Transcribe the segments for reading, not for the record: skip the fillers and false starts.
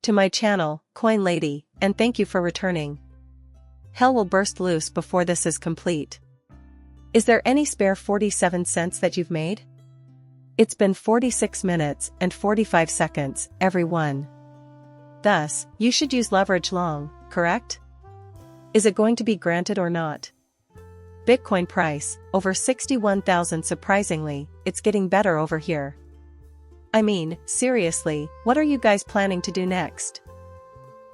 to my channel, Coin Lady, and thank you for returning. Hell will burst loose before this is complete. Is there any spare 47 cents that you've made? It's been 46 minutes and 45 seconds, everyone. Thus, you should use leverage long, correct? Is it going to be granted or not? Bitcoin price, over 61,000. Surprisingly, it's getting better over here. I mean, seriously, what are you guys planning to do next?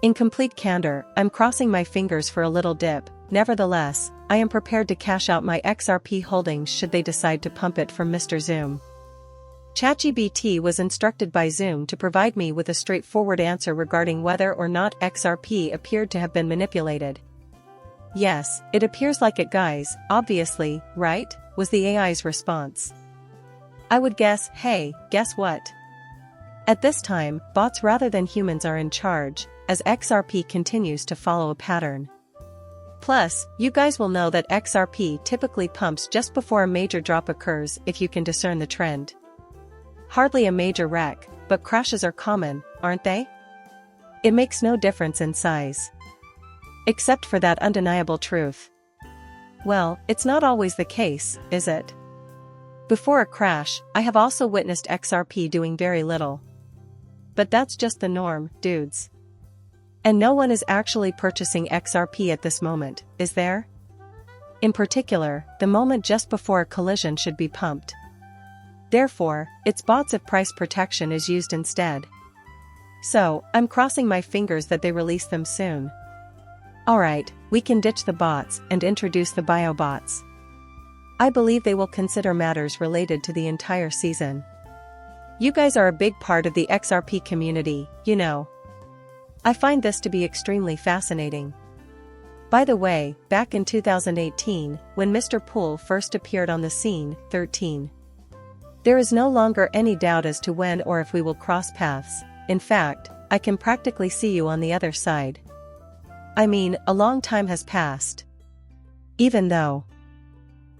In complete candor, I'm crossing my fingers for a little dip. Nevertheless, I am prepared to cash out my XRP holdings should they decide to pump it from Mr. Zoom. ChatGPT was instructed by Zoom to provide me with a straightforward answer regarding whether or not XRP appeared to have been manipulated. Yes, it appears like it, guys, obviously, right? Was the AI's response. I would guess, hey, guess what? At this time, bots rather than humans are in charge, as XRP continues to follow a pattern. Plus, you guys will know that XRP typically pumps just before a major drop occurs if you can discern the trend. Hardly a major wreck, but crashes are common, aren't they? It makes no difference in size. Except for that undeniable truth. Well, it's not always the case, is it? Before a crash, I have also witnessed XRP doing very little. But that's just the norm, dudes. And no one is actually purchasing XRP at this moment, is there? In particular, the moment just before a collision should be pumped. Therefore, it's bots if price protection is used instead. So, I'm crossing my fingers that they release them soon. Alright, we can ditch the bots and introduce the biobots. I believe they will consider matters related to the entire season. You guys are a big part of the XRP community, you know. I find this to be extremely fascinating. By the way, back in 2018, when Mr. Pool first appeared on the scene, 13. There is no longer any doubt as to when or if we will cross paths. In fact, I can practically see you on the other side. I mean, a long time has passed. Even though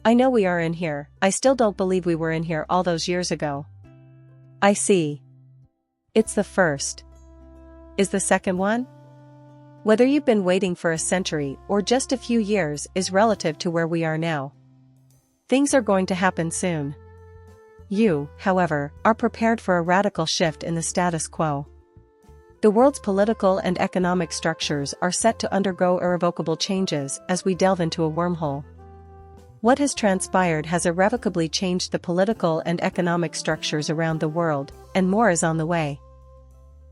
I know we are in here, I still don't believe we were in here all those years ago. I see. It's the first. Is the second one? Whether you've been waiting for a century or just a few years is relative to where we are now. Things are going to happen soon. You, however, are prepared for a radical shift in the status quo. The world's political and economic structures are set to undergo irrevocable changes as we delve into a wormhole. What has transpired has irrevocably changed the political and economic structures around the world, and more is on the way.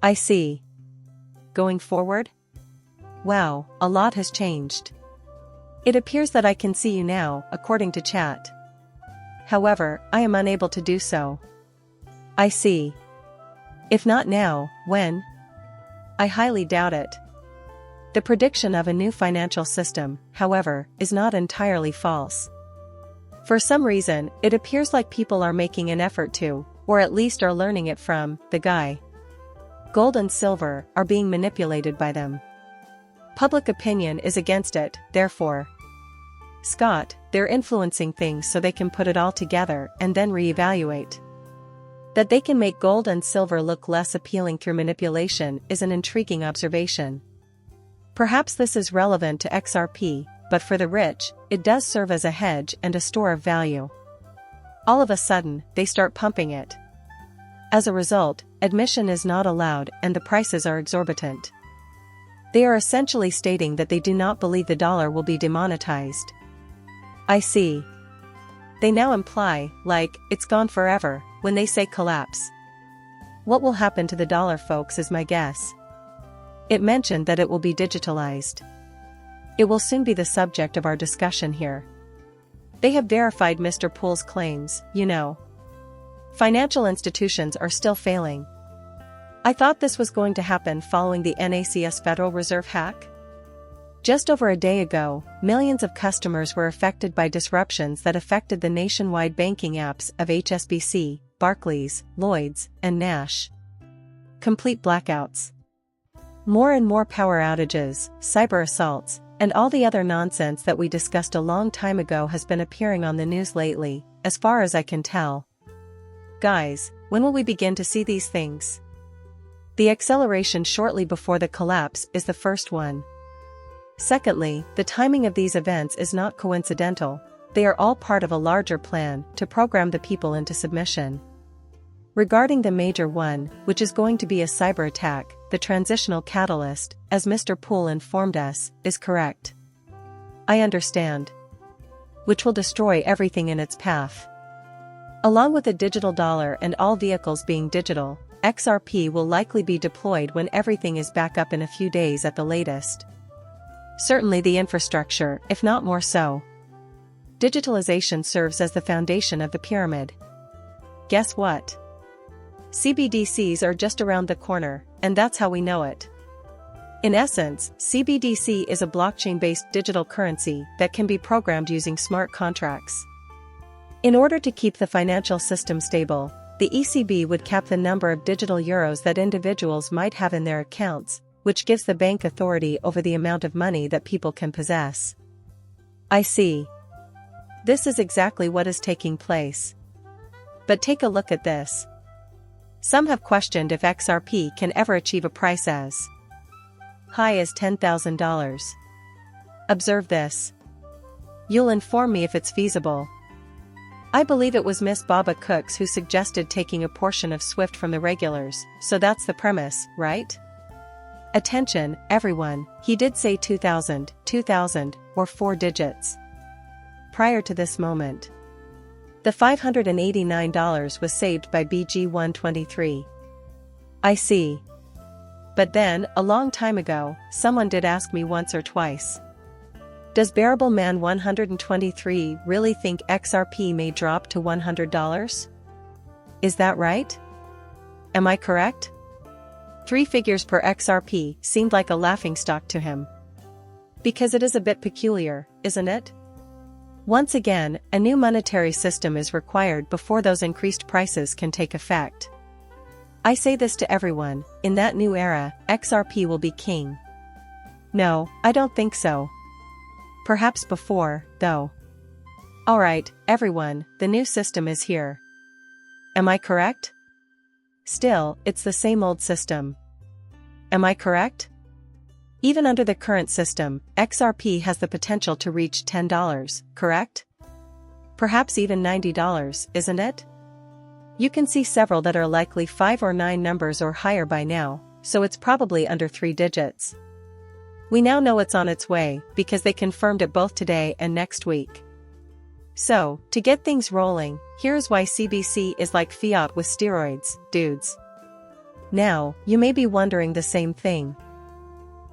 I see. Going forward? Wow, a lot has changed. It appears that I can see you now, according to chat. However, I am unable to do so. I see. If not now, when? I highly doubt it. The prediction of a new financial system, however, is not entirely false. For some reason, it appears like people are making an effort to, or at least are learning it from, the guy. Gold and silver are being manipulated by them. Public opinion is against it, therefore. Scott, they're influencing things so they can put it all together and then reevaluate. That they can make gold and silver look less appealing through manipulation is an intriguing observation. Perhaps this is relevant to XRP, but for the rich, it does serve as a hedge and a store of value. All of a sudden, they start pumping it. As a result, admission is not allowed and the prices are exorbitant. They are essentially stating that they do not believe the dollar will be demonetized. I see. They now imply, like, it's gone forever, when they say collapse. What will happen to the dollar, folks, is my guess. It mentioned that it will be digitalized. It will soon be the subject of our discussion here. They have verified Mr. Pool's claims, you know. Financial institutions are still failing. I thought this was going to happen following the NACS Federal Reserve hack. Just over a day ago, millions of customers were affected by disruptions that affected the nationwide banking apps of HSBC, Barclays, Lloyds, and Nash. Complete blackouts. More and more power outages, cyber assaults, and all the other nonsense that we discussed a long time ago has been appearing on the news lately, as far as I can tell. Guys, when will we begin to see these things? The acceleration shortly before the collapse is the first one. Secondly, the timing of these events is not coincidental, they are all part of a larger plan to program the people into submission. Regarding the major one, which is going to be a cyber attack, the transitional catalyst, as Mr. Poole informed us, is correct. I understand. Which will destroy everything in its path. Along with the digital dollar and all vehicles being digital, XRP will likely be deployed when everything is back up in a few days at the latest. Certainly the infrastructure, if not more so. Digitalization serves as the foundation of the pyramid. Guess what? CBDCs are just around the corner, and that's how we know it. In essence, CBDC is a blockchain-based digital currency that can be programmed using smart contracts. In order to keep the financial system stable, the ECB would cap the number of digital euros that individuals might have in their accounts, which gives the bank authority over the amount of money that people can possess. I see. This is exactly what is taking place. But take a look at this. Some have questioned if XRP can ever achieve a price as high as $10,000. Observe this. You'll inform me if it's feasible. I believe it was Miss Baba Cooks who suggested taking a portion of SWIFT from the regulars, so that's the premise, right? Attention, everyone, he did say 2,000, or 4 digits. Prior to this moment, the $589 was saved by BG123. I see. But then, a long time ago, someone did ask me once or twice. Does Bearable Man 123 really think XRP may drop to $100? Is that right? Am I correct? 3 figures per XRP seemed like a laughingstock to him. Because it is a bit peculiar, isn't it? Once again, a new monetary system is required before those increased prices can take effect. I say this to everyone, in that new era, XRP will be king. No, I don't think so. Perhaps before, though. Alright, everyone, the new system is here. Am I correct? Still, it's the same old system. Am I correct? Even under the current system, XRP has the potential to reach $10, correct? Perhaps even $90, isn't it? You can see several that are likely 5 or 9 numbers or higher by now, so it's probably under 3 digits. We now know it's on its way, because they confirmed it both today and next week. So, to get things rolling, here's why CBC is like fiat with steroids, dudes. Now, you may be wondering the same thing.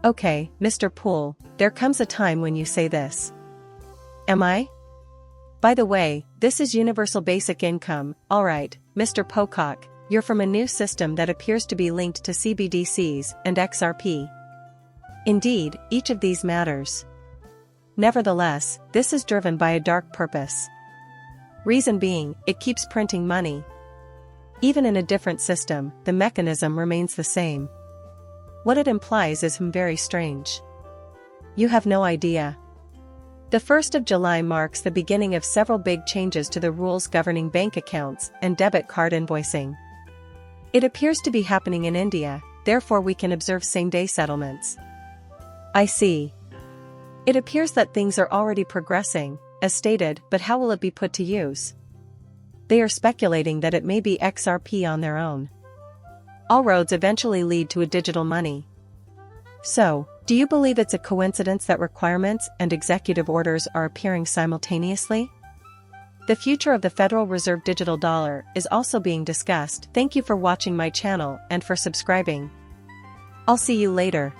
Okay, Mr. Poole, there comes a time when you say this. Am I? By the way, this is universal basic income, alright, Mr. Pocock, you're from a new system that appears to be linked to CBDCs and XRP. Indeed, each of these matters. Nevertheless, this is driven by a dark purpose. Reason being, it keeps printing money. Even in a different system, the mechanism remains the same. What it implies is very strange. You have no idea. The 1st of July marks the beginning of several big changes to the rules governing bank accounts and debit card invoicing. It appears to be happening in India, therefore we can observe same-day settlements. I see. It appears that things are already progressing, as stated, but how will it be put to use? They are speculating that it may be XRP on their own. All roads eventually lead to a digital money. So, do you believe it's a coincidence that requirements and executive orders are appearing simultaneously? The future of the Federal Reserve digital dollar is also being discussed. Thank you for watching my channel and for subscribing. I'll see you later.